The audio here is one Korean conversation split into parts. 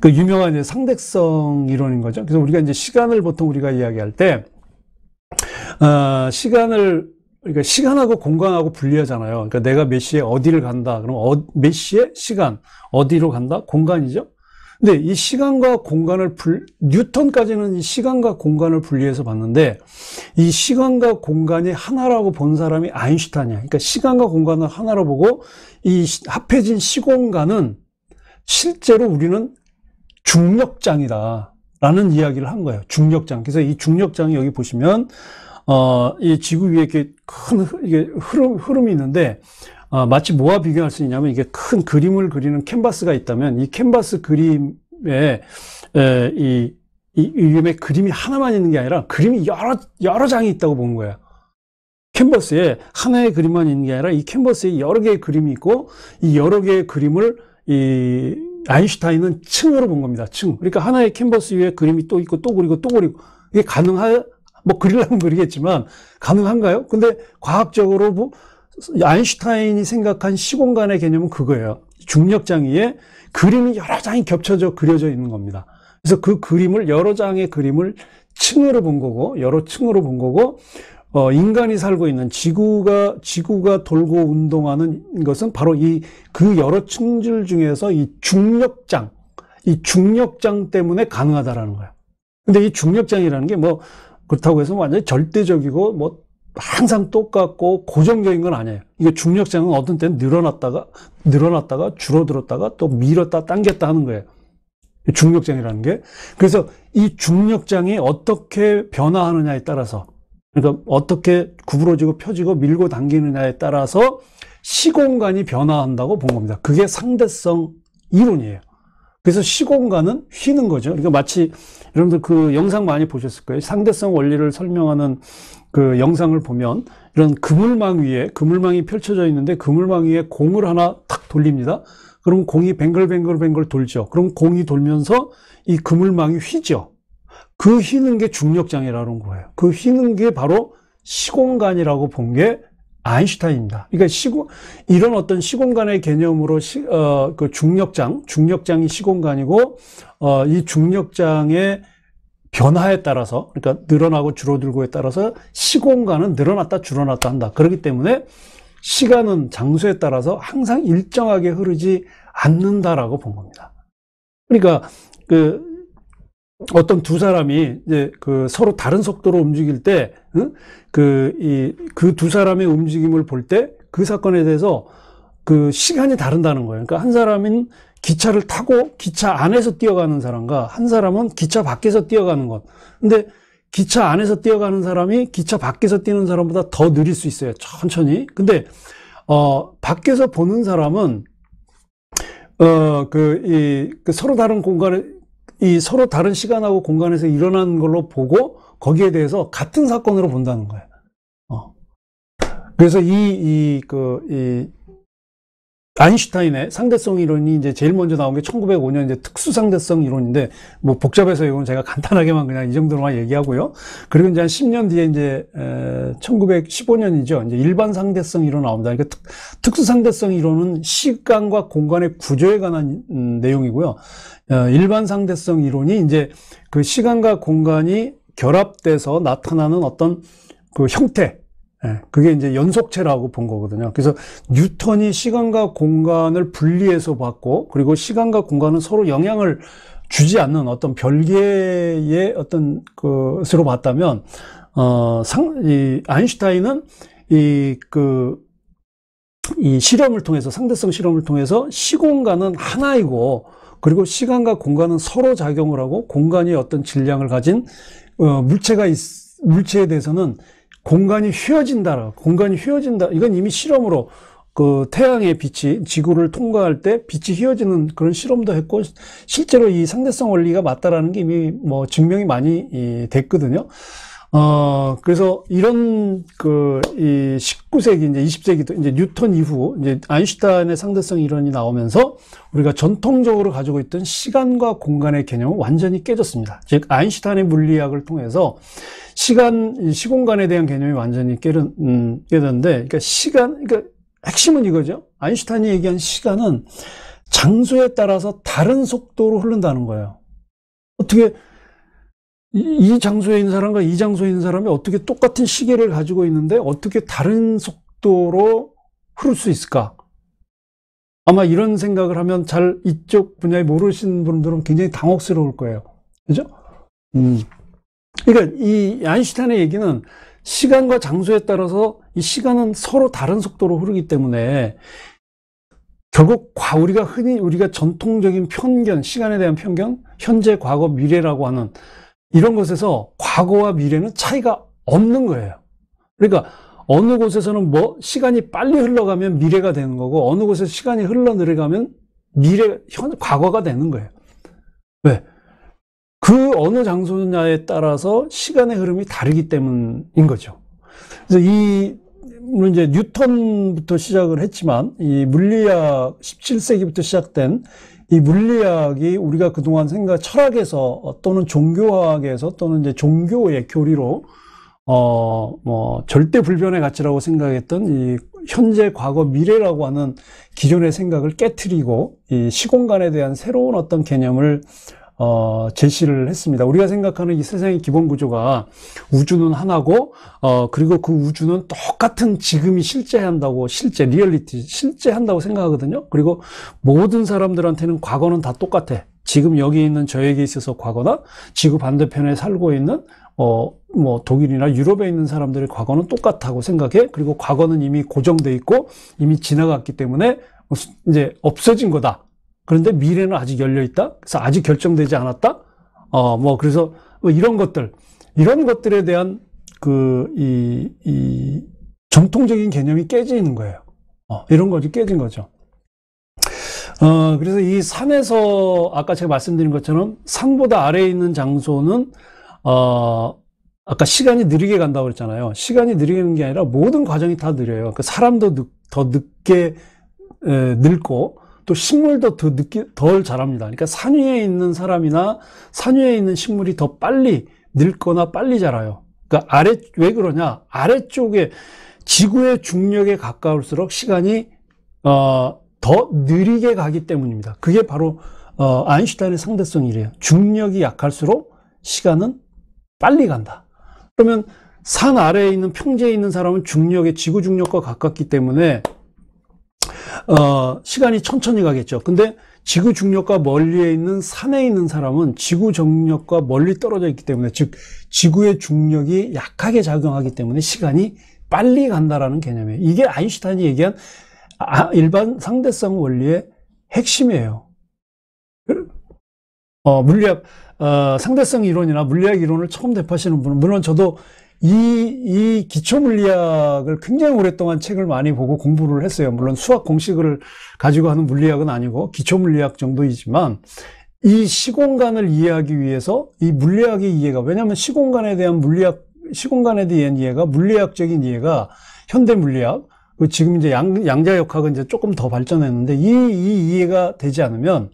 그 유명한 이제 상대성 이론인 거죠. 그래서 우리가 이제 시간을 보통 우리가 이야기할 때, 그러니까 시간하고 공간하고 분리하잖아요. 그러니까 내가 몇 시에 어디를 간다. 그럼 몇 시에 시간, 어디로 간다? 공간이죠. 근데 이 시간과 공간을 뉴턴까지는 이 시간과 공간을 분리해서 봤는데, 이 시간과 공간이 하나라고 본 사람이 아인슈타인이야. 그러니까 시간과 공간을 하나로 보고, 이 합해진 시공간은 실제로 우리는 중력장이다. 라는 이야기를 한 거예요. 중력장. 그래서 이 중력장이 여기 보시면, 이 지구 위에 이렇게 이게 흐름이 있는데, 마치 뭐와 비교할 수 있냐면, 이게 큰 그림을 그리는 캔버스가 있다면, 이 캔버스 그림에, 이 위에 그림이 하나만 있는 게 아니라, 그림이 여러 장이 있다고 본 거예요. 캔버스에 하나의 그림만 있는 게 아니라, 이 캔버스에 여러 개의 그림이 있고, 이 여러 개의 그림을, 아인슈타인은 층으로 본 겁니다. 층. 그러니까 하나의 캔버스 위에 그림이 또 있고, 또 그리고, 또 그리고. 이게 뭐 그리려면 그리겠지만, 가능한가요? 근데 과학적으로 아인슈타인이 생각한 시공간의 개념은 그거예요. 중력장 위에 그림이 여러 장이 겹쳐져 그려져 있는 겁니다. 그래서 그 그림을, 여러 장의 그림을 층으로 본 거고, 여러 층으로 본 거고, 인간이 살고 있는 지구가 돌고 운동하는 것은 바로 그 여러 층들 중에서 이 중력장 때문에 가능하다라는 거예요. 근데 이 중력장이라는 게 뭐, 그렇다고 해서 완전히 절대적이고, 뭐, 항상 똑같고 고정적인 건 아니에요. 이게 중력장은 어떤 때는 늘어났다가 줄어들었다가 또 밀었다 당겼다 하는 거예요. 중력장이라는 게. 그래서 이 중력장이 어떻게 변화하느냐에 따라서, 그러니까 어떻게 구부러지고 펴지고 밀고 당기느냐에 따라서 시공간이 변화한다고 본 겁니다. 그게 상대성 이론이에요. 그래서 시공간은 휘는 거죠. 그러니까 마치 여러분들 그 영상 많이 보셨을 거예요. 상대성 원리를 설명하는 그 영상을 보면 이런 그물망이 펼쳐져 있는데 그물망 위에 공을 하나 탁 돌립니다. 그럼 공이 뱅글뱅글 돌죠. 그럼 공이 돌면서 이 그물망이 휘죠. 그 휘는 게 중력장이라는 거예요. 그 휘는 게 바로 시공간이라고 본 게 아인슈타인입니다. 그러니까 이런 어떤 시공간의 개념으로 그 중력장이 시공간이고, 이 중력장의 변화에 따라서, 그러니까 늘어나고 줄어들고에 따라서 시공간은 늘어났다 줄어났다 한다. 그렇기 때문에 시간은 장소에 따라서 항상 일정하게 흐르지 않는다라고 본 겁니다. 그러니까 어떤 두 사람이 이제 서로 다른 속도로 움직일 때, 그 두 사람의 움직임을 볼 때 그 사건에 대해서 그 시간이 다른다는 거예요. 그러니까 한 사람은 기차를 타고 기차 안에서 뛰어가는 사람과 한 사람은 기차 밖에서 뛰어가는 것. 근데 기차 안에서 뛰어가는 사람이 기차 밖에서 뛰는 사람보다 더 느릴 수 있어요. 천천히. 근데, 밖에서 보는 사람은, 서로 다른 서로 다른 시간하고 공간에서 일어나는 걸로 보고 거기에 대해서 같은 사건으로 본다는 거예요. 그래서 아인슈타인의 상대성 이론이 이제 제일 먼저 나온 게 1905년 이제 특수상대성 이론인데, 뭐 복잡해서 이건 제가 간단하게만 그냥 이 정도로만 얘기하고요. 그리고 이제 한 10년 뒤에 이제, 1915년이죠. 이제 일반 상대성 이론 나옵니다. 그러니까 특수상대성 이론은 시간과 공간의 구조에 관한 내용이고요. 일반 상대성 이론이 이제 그 시간과 공간이 결합돼서 나타나는 어떤 그 형태, 그게 이제 연속체라고 본 거거든요. 그래서 뉴턴이 시간과 공간을 분리해서 봤고, 그리고 시간과 공간은 서로 영향을 주지 않는 어떤 별개의 어떤 것으로 봤다면, 아인슈타인은 이 실험을 통해서, 상대성 실험을 통해서 시공간은 하나이고, 그리고 시간과 공간은 서로 작용을 하고, 공간이 어떤 질량을 가진, 물체에 대해서는 공간이 휘어진다. 이건 이미 실험으로 태양의 빛이 지구를 통과할 때 빛이 휘어지는 그런 실험도 했고, 실제로 이 상대성 원리가 맞다라는 게 이미 뭐 증명이 많이 됐거든요. 그래서 이런 이 19세기, 이제 20세기도 이제 뉴턴 이후 이제 아인슈타인의 상대성 이론이 나오면서 우리가 전통적으로 가지고 있던 시간과 공간의 개념은 완전히 깨졌습니다. 즉, 아인슈타인의 물리학을 통해서 시공간에 대한 개념이 완전히 깨졌는데, 그러니까 핵심은 이거죠. 아인슈타인이 얘기한 시간은 장소에 따라서 다른 속도로 흐른다는 거예요. 어떻게 이 장소에 있는 사람과 이 장소에 있는 사람이 어떻게 똑같은 시계를 가지고 있는데 어떻게 다른 속도로 흐를 수 있을까? 아마 이런 생각을 하면 잘 이쪽 분야에 모르시는 분들은 굉장히 당혹스러울 거예요. 그죠? 그러니까 이 아인슈타인의 얘기는 시간과 장소에 따라서 이 시간은 서로 다른 속도로 흐르기 때문에 결국 우리가 전통적인 편견, 시간에 대한 편견, 현재, 과거, 미래라고 하는 이런 것에서 과거와 미래는 차이가 없는 거예요. 그러니까 어느 곳에서는 시간이 빨리 흘러가면 미래가 되는 거고, 어느 곳에서 시간이 흘러내려가면 과거가 되는 거예요. 왜? 그 어느 장소냐에 따라서 시간의 흐름이 다르기 때문인 거죠. 그래서 물론 이제 뉴턴부터 시작을 했지만, 이 물리학, 17세기부터 시작된 이 물리학이 우리가 그동안 철학에서 또는 종교학에서 또는 이제 종교의 교리로 절대 불변의 가치라고 생각했던 이 현재, 과거, 미래라고 하는 기존의 생각을 깨트리고 이 시공간에 대한 새로운 어떤 개념을 제시를 했습니다. 우리가 생각하는 이 세상의 기본 구조가 우주는 하나고, 그리고 그 우주는 똑같은 지금이 실제한다고, 실제한다고 생각하거든요. 그리고 모든 사람들한테는 과거는 다 똑같아. 지금 여기 있는 저에게 있어서 과거나 지구 반대편에 살고 있는 독일이나 유럽에 있는 사람들의 과거는 똑같다고 생각해. 그리고 과거는 이미 고정돼 있고 이미 지나갔기 때문에 이제 없어진 거다. 그런데 미래는 아직 열려 있다. 그래서 아직 결정되지 않았다. 그래서 이런 것들에 대한 이 전통적인 개념이 깨지는 거예요. 이런 것이 깨진 거죠. 그래서 이 산에서 아까 제가 말씀드린 것처럼 산보다 아래에 있는 장소는 아까 시간이 느리게 간다고 그랬잖아요. 시간이 느리게 가는 게 아니라 모든 과정이 다 느려요. 그 사람도 더 늦게 늙고 또 식물도 덜 자랍니다. 그러니까 산 위에 있는 사람이나 산 위에 있는 식물이 더 빨리 늙거나 빨리 자라요. 그러니까 왜 그러냐? 아래쪽에 지구의 중력에 가까울수록 시간이 더 느리게 가기 때문입니다. 그게 바로 아인슈타인의 상대성이래요. 중력이 약할수록 시간은 빨리 간다. 그러면 산 아래에 있는 평지에 있는 사람은 지구 중력과 가깝기 때문에 시간이 천천히 가겠죠. 근데 지구 중력과 멀리에 있는 산에 있는 사람은 지구 정력과 멀리 떨어져 있기 때문에, 즉 지구의 중력이 약하게 작용하기 때문에 시간이 빨리 간다라는 개념이에요. 이게 아인슈타인이 얘기한 일반 상대성 원리의 핵심이에요. 물리학 상대성 이론이나 물리학 이론을 처음 접하시는 분은, 물론 저도 이 기초 물리학을 굉장히 오랫동안 책을 많이 보고 공부를 했어요. 물론 수학 공식을 가지고 하는 물리학은 아니고 기초 물리학 정도이지만, 이 시공간을 이해하기 위해서 이 물리학의 이해가, 왜냐하면 시공간에 대한 이해가, 물리학적인 이해가 현대 물리학, 지금 이제 양자역학은 이제 조금 더 발전했는데, 이 이해가 되지 않으면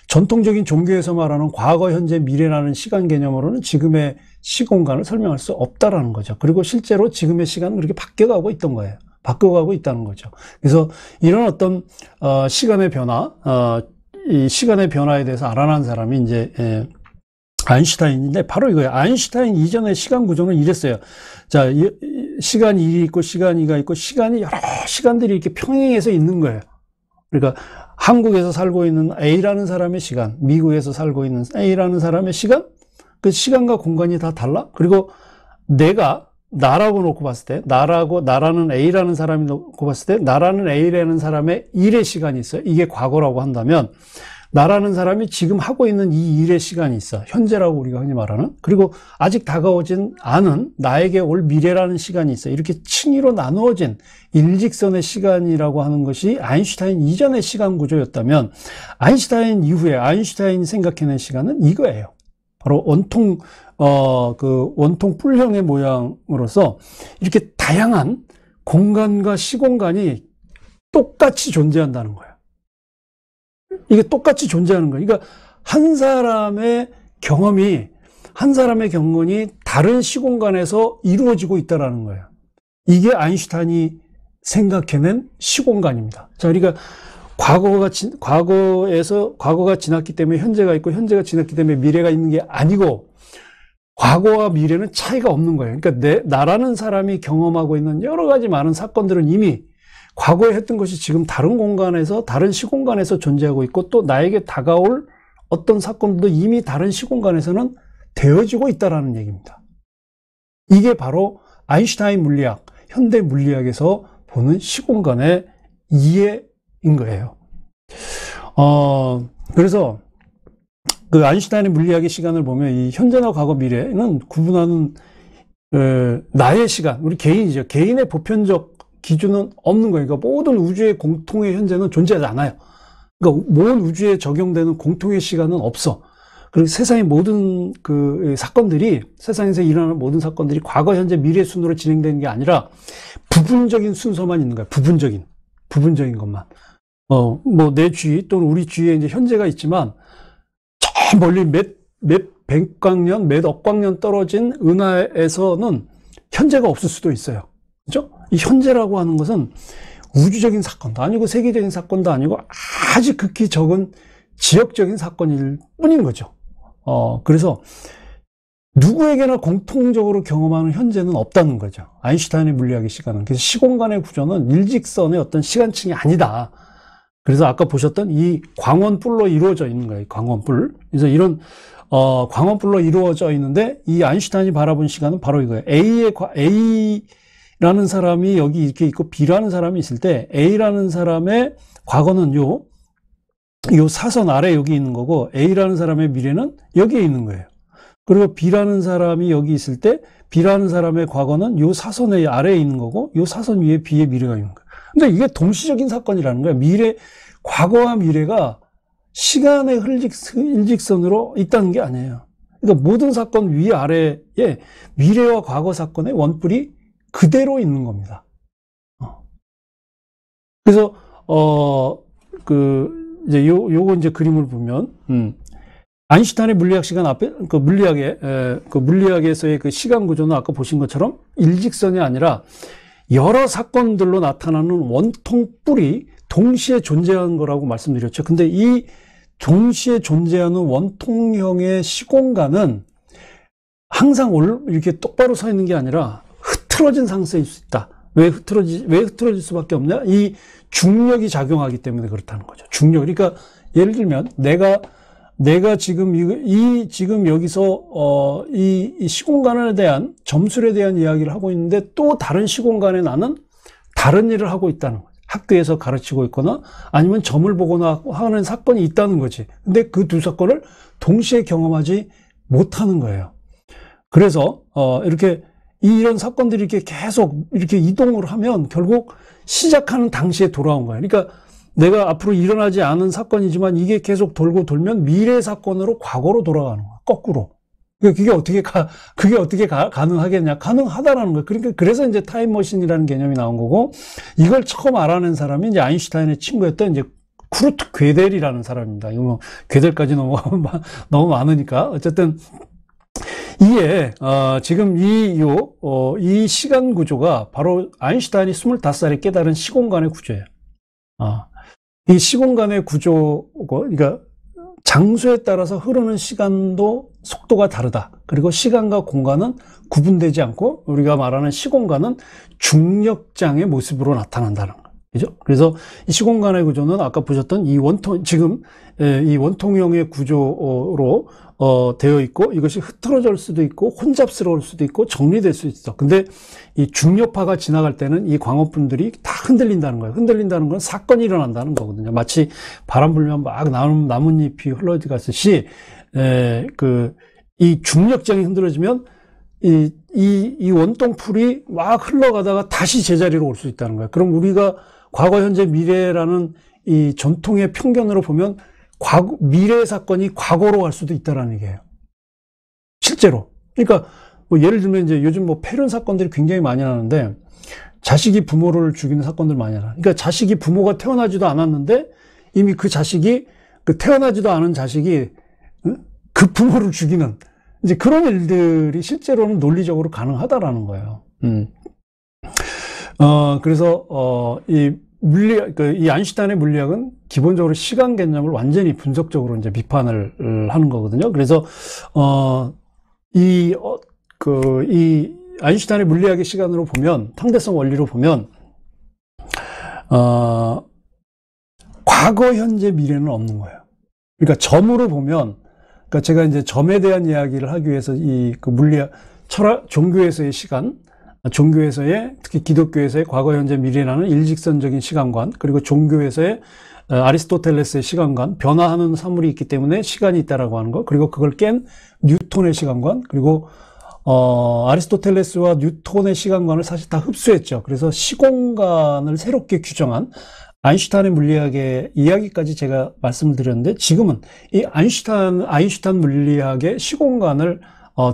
전통적인 종교에서 말하는 과거, 현재, 미래라는 시간 개념으로는 지금의 시공간을 설명할 수 없다라는 거죠. 그리고 실제로 지금의 시간은 그렇게 바뀌어가고 있던 거예요. 바뀌어가고 있다는 거죠. 그래서 이런 어떤 시간의 변화, 이 시간의 변화에 대해서 알아낸 사람이 이제 아인슈타인인데, 바로 이거예요. 아인슈타인 이전의 시간 구조는 이랬어요. 자, 시간 1이 있고 시간 2가 있고 시간이 여러 시간들이 이렇게 평행해서 있는 거예요. 그러니까 한국에서 살고 있는 A라는 사람의 시간, 미국에서 살고 있는 A라는 사람의 시간, 그 시간과 공간이 다 달라? 그리고 나라고 놓고 봤을 때, 나라는 A라는 사람이 놓고 봤을 때, 나라는 A라는 사람의 일의 시간이 있어요. 이게 과거라고 한다면, 나라는 사람이 지금 하고 있는 이 일의 시간이 있어. 현재라고 우리가 흔히 말하는. 그리고 아직 다가오진 않은 나에게 올 미래라는 시간이 있어. 이렇게 층위로 나누어진 일직선의 시간이라고 하는 것이 아인슈타인 이전의 시간 구조였다면, 아인슈타인 이후에 아인슈타인이 생각해낸 시간은 이거예요. 바로 원통 뿔형의 모양으로서 이렇게 다양한 공간과 시공간이 똑같이 존재한다는 거예요. 이게 똑같이 존재하는 거예요. 그러니까 한 사람의 경험이 다른 시공간에서 이루어지고 있다는 거예요. 이게 아인슈타인이 생각해낸 시공간입니다. 자, 그러니까 과거가 지났기 때문에 현재가 있고, 현재가 지났기 때문에 미래가 있는 게 아니고, 과거와 미래는 차이가 없는 거예요. 그러니까 나라는 사람이 경험하고 있는 여러 가지 많은 사건들은 이미 과거에 했던 것이 지금 다른 공간에서, 다른 시공간에서 존재하고 있고, 또 나에게 다가올 어떤 사건도 이미 다른 시공간에서는 되어지고 있다라는 얘기입니다. 이게 바로 아인슈타인 물리학, 현대 물리학에서 보는 시공간의 이해인 거예요. 그래서 그 아인슈타인의 물리학의 시간을 보면 이 현재나 과거, 미래는 구분하는 나의 시간, 우리 개인이죠. 개인의 보편적 기준은 없는 거예요. 그러니까 모든 우주의 공통의 현재는 존재하지 않아요. 그러니까 모든 우주에 적용되는 공통의 시간은 없어. 그리고 세상의 모든 그 사건들이, 세상에서 일어나는 모든 사건들이 과거, 현재, 미래 순으로 진행되는 게 아니라 부분적인 순서만 있는 거야. 부분적인 것만. 뭐 내 주위 또는 우리 주위에 이제 현재가 있지만 저 멀리 몇 백광년, 몇 억광년 떨어진 은하에서는 현재가 없을 수도 있어요. 그죠? 이 현재라고 하는 것은 우주적인 사건도 아니고 세계적인 사건도 아니고 아주 극히 적은 지역적인 사건일 뿐인 거죠. 그래서 누구에게나 공통적으로 경험하는 현재는 없다는 거죠. 아인슈타인의 물리학의 시간은. 그래서 시공간의 구조는 일직선의 어떤 시간층이 아니다. 그래서 아까 보셨던 이 광원뿔로 이루어져 있는 거예요. 광원뿔. 그래서 이런 광원뿔로 이루어져 있는데 이 아인슈타인이 바라본 시간은 바로 이거예요. A라는 사람이 여기 이렇게 있고 B라는 사람이 있을 때 A라는 사람의 과거는 요 사선 아래 여기 있는 거고 A라는 사람의 미래는 여기에 있는 거예요. 그리고 B라는 사람이 여기 있을 때 B라는 사람의 과거는 요 사선의 아래에 있는 거고 요 사선 위에 B의 미래가 있는 거예요. 근데 이게 동시적인 사건이라는 거예요. 과거와 미래가 시간의 일직선으로 있다는 게 아니에요. 그러니까 모든 사건 위아래에 미래와 과거 사건의 원뿔이 그대로 있는 겁니다. 그래서 이제 요거 이제 그림을 보면 아인슈타인의 물리학 시간 앞에 물리학에서의 그 시간 구조는 아까 보신 것처럼 일직선이 아니라 여러 사건들로 나타나는 원통뿔이 동시에 존재하는 거라고 말씀드렸죠. 근데 이 동시에 존재하는 원통형의 시공간은 항상 이렇게 똑바로 서 있는 게 아니라 흐트러진 상태일 수 있다. 왜 흐트러질 수밖에 없냐? 이 중력이 작용하기 때문에 그렇다는 거죠. 중력. 그러니까 예를 들면 내가 지금 지금 여기서 이 시공간에 대한 점술에 대한 이야기를 하고 있는데 또 다른 시공간에 나는 다른 일을 하고 있다는 거죠. 학교에서 가르치고 있거나 아니면 점을 보거나 하는 사건이 있다는 거지. 근데 그 두 사건을 동시에 경험하지 못하는 거예요. 그래서 이렇게 이런 사건들이 이렇게 계속 이렇게 이동을 하면 결국 시작하는 당시에 돌아온 거예요. 그러니까 내가 앞으로 일어나지 않은 사건이지만 이게 계속 돌고 돌면 미래 사건으로 과거로 돌아가는 거야. 거꾸로. 그게 어떻게 가능하겠냐? 가능하다라는 거예요. 그러니까 그래서 이제 타임머신이라는 개념이 나온 거고, 이걸 처음 알아낸 사람이 이제 아인슈타인의 친구였던 이제 쿠르트 괴델이라는 사람입니다. 이거 뭐 괴델까지 너무 많으니까. 어쨌든 이게 지금 이 시간 구조가 바로 아인슈타인이 25살에 깨달은 시공간의 구조예요. 이 시공간의 구조고, 그러니까 장소에 따라서 흐르는 시간도 속도가 다르다. 그리고 시간과 공간은 구분되지 않고 우리가 말하는 시공간은 중력장의 모습으로 나타난다는 거죠. 그죠? 그래서 이 시공간의 구조는 아까 보셨던 이 원통형의 구조로 되어 있고, 이것이 흐트러질 수도 있고 혼잡스러울 수도 있고 정리될 수 있어. 근데 이 중력파가 지나갈 때는 이 광원분들이 다 흔들린다는 거예요. 흔들린다는 건 사건이 일어난다는 거거든요. 마치 바람 불면 막 나뭇잎이 흘러가듯이 이 중력장이 흔들어지면 이 원통풀이 막 흘러가다가 다시 제자리로 올 수 있다는 거예요. 그럼 우리가 과거, 현재, 미래라는 이 전통의 편견으로 보면 미래 사건이 과거로 갈 수도 있다는 얘기예요. 실제로. 그러니까 뭐 예를 들면 이제 요즘 뭐 폐륜 사건들이 굉장히 많이 나는데 자식이 부모를 죽이는 사건들 많이 나요. 그러니까 자식이 부모가 태어나지도 않았는데 이미 그 태어나지도 않은 자식이 그 부모를 죽이는 이제 그런 일들이 실제로는 논리적으로 가능하다라는 거예요. 그래서 이 아인슈타인의 물리학은 기본적으로 시간 개념을 완전히 분석적으로 이제 비판을 하는 거거든요. 그래서, 이 아인슈타인의 물리학의 시간으로 보면, 상대성 원리로 보면, 과거, 현재, 미래는 없는 거예요. 그러니까 점으로 보면, 그러니까 제가 이제 점에 대한 이야기를 하기 위해서 물리학, 철학, 종교에서의 시간, 종교에서의, 특히 기독교에서의 과거, 현재, 미래라는 일직선적인 시간관, 그리고 종교에서의 아리스토텔레스의 시간관, 변화하는 사물이 있기 때문에 시간이 있다라고 하는 거, 그리고 그걸 깬 뉴턴의 시간관, 그리고 아리스토텔레스와 뉴턴의 시간관을 사실 다 흡수했죠. 그래서 시공간을 새롭게 규정한 아인슈타인의 물리학의 이야기까지 제가 말씀을 드렸는데, 지금은 이 아인슈타인 물리학의 시공간을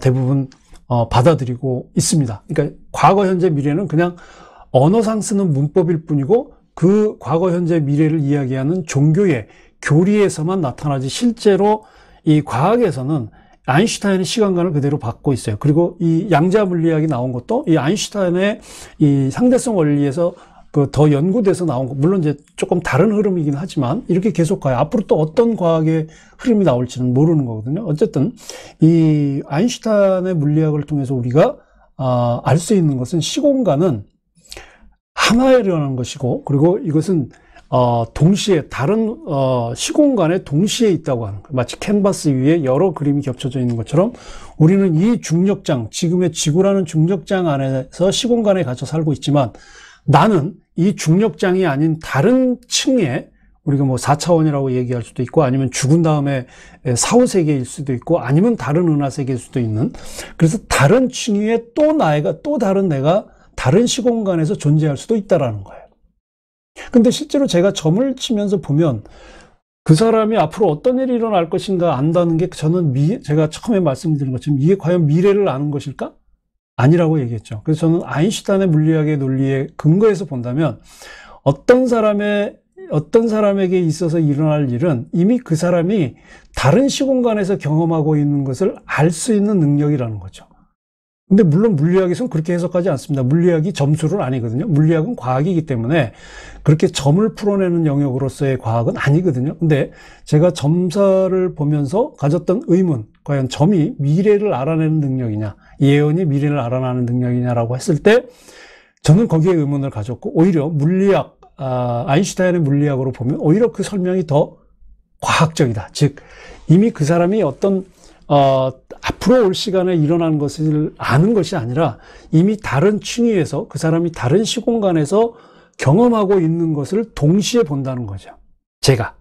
대부분 받아들이고 있습니다. 그러니까 과거, 현재, 미래는 그냥 언어상 쓰는 문법일 뿐이고, 그 과거, 현재, 미래를 이야기하는 종교의 교리에서만 나타나지, 실제로 이 과학에서는 아인슈타인의 시간관을 그대로 받고 있어요. 그리고 이 양자 물리학이 나온 것도 이 아인슈타인의 이 상대성 원리에서 더 연구돼서 나온 거, 물론 이제 조금 다른 흐름이긴 하지만 이렇게 계속 가요. 앞으로 또 어떤 과학의 흐름이 나올지는 모르는 거거든요. 어쨌든 이 아인슈타인의 물리학을 통해서 우리가 알 수 있는 것은 시공간은 하나라는 것이고, 그리고 이것은 동시에 다른 시공간에 동시에 있다고 하는 거예요. 마치 캔버스 위에 여러 그림이 겹쳐져 있는 것처럼 우리는 이 중력장, 지금의 지구라는 중력장 안에서 시공간에 갇혀 살고 있지만, 나는 이 중력장이 아닌 다른 층에, 우리가 뭐 4차원이라고 얘기할 수도 있고, 아니면 죽은 다음에 4, 5세계일 수도 있고, 아니면 다른 은하세계일 수도 있는, 그래서 다른 층위에 또 다른 내가 다른 시공간에서 존재할 수도 있다라는 거예요. 근데 실제로 제가 점을 치면서 보면 그 사람이 앞으로 어떤 일이 일어날 것인가 안다는 게, 저는 제가 처음에 말씀드린 것처럼 이게 과연 미래를 아는 것일까? 아니라고 얘기했죠. 그래서 저는 아인슈타인의 물리학의 논리에 근거해서 본다면 어떤 사람에게 있어서 일어날 일은 이미 그 사람이 다른 시공간에서 경험하고 있는 것을 알 수 있는 능력이라는 거죠. 근데 물론 물리학에서는 그렇게 해석하지 않습니다. 물리학이 점수를 아니거든요. 물리학은 과학이기 때문에 그렇게 점을 풀어내는 영역으로서의 과학은 아니거든요. 근데 제가 점사를 보면서 가졌던 의문, 과연 점이 미래를 알아내는 능력이냐, 예언이 미래를 알아내는 능력이냐라고 했을 때 저는 거기에 의문을 가졌고, 오히려 물리학, 아인슈타인의 물리학으로 보면 오히려 그 설명이 더 과학적이다. 즉 이미 그 사람이 어떤 앞으로 올 시간에 일어나는 것을 아는 것이 아니라 이미 다른 층위에서 그 사람이 다른 시공간에서 경험하고 있는 것을 동시에 본다는 거죠. 제가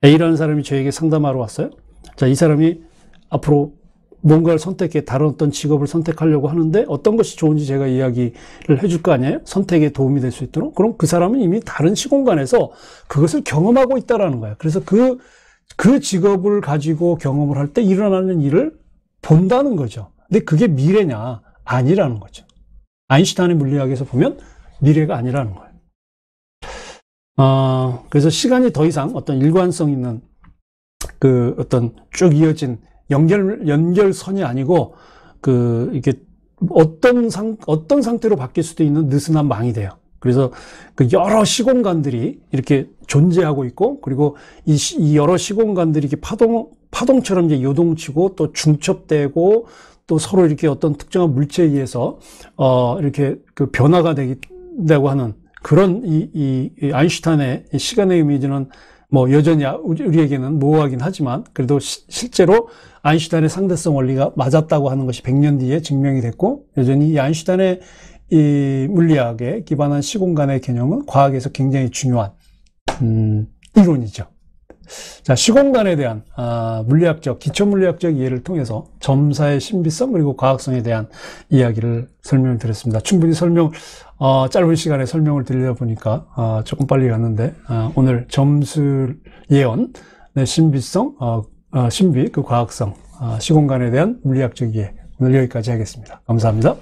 A라는 사람이 저에게 상담하러 왔어요. 자, 이 사람이 앞으로 뭔가를 선택해 다른 어떤 직업을 선택하려고 하는데 어떤 것이 좋은지 제가 이야기를 해줄 거 아니에요? 선택에 도움이 될 수 있도록. 그럼 그 사람은 이미 다른 시공간에서 그것을 경험하고 있다라는 거예요. 그래서 그 직업을 가지고 경험을 할 때 일어나는 일을 본다는 거죠. 근데 그게 미래냐? 아니라는 거죠. 아인슈타인의 물리학에서 보면 미래가 아니라는 거예요. 그래서 시간이 더 이상 어떤 일관성 있는 그 어떤 쭉 이어진 연결선이 아니고 이게 어떤 상태로 바뀔 수도 있는 느슨한 망이 돼요. 그래서 그 여러 시공간들이 이렇게 존재하고 있고, 그리고 이 여러 시공간들이 이렇게 파동처럼 이제 요동치고 또 중첩되고 또 서로 이렇게 어떤 특정한 물체에 의해서 이렇게 그 변화가 되고 하는 그런 이 아인슈타인의 시간의 이미지는 뭐 여전히 우리에게는 모호하긴 하지만, 그래도 실제로 아인슈타인의 상대성 원리가 맞았다고 하는 것이 100년 뒤에 증명이 됐고, 여전히 이 아인슈타인의 이 물리학에 기반한 시공간의 개념은 과학에서 굉장히 중요한 이론이죠. 자, 시공간에 대한 물리학적, 기초물리학적 이해를 통해서 점사의 신비성 그리고 과학성에 대한 이야기를 설명을 드렸습니다. 충분히 짧은 시간에 설명을 드리다 보니까 조금 빨리 갔는데, 오늘 점수 예언의 신비성, 신비, 그 과학성, 시공간에 대한 물리학적 이해, 오늘 여기까지 하겠습니다. 감사합니다.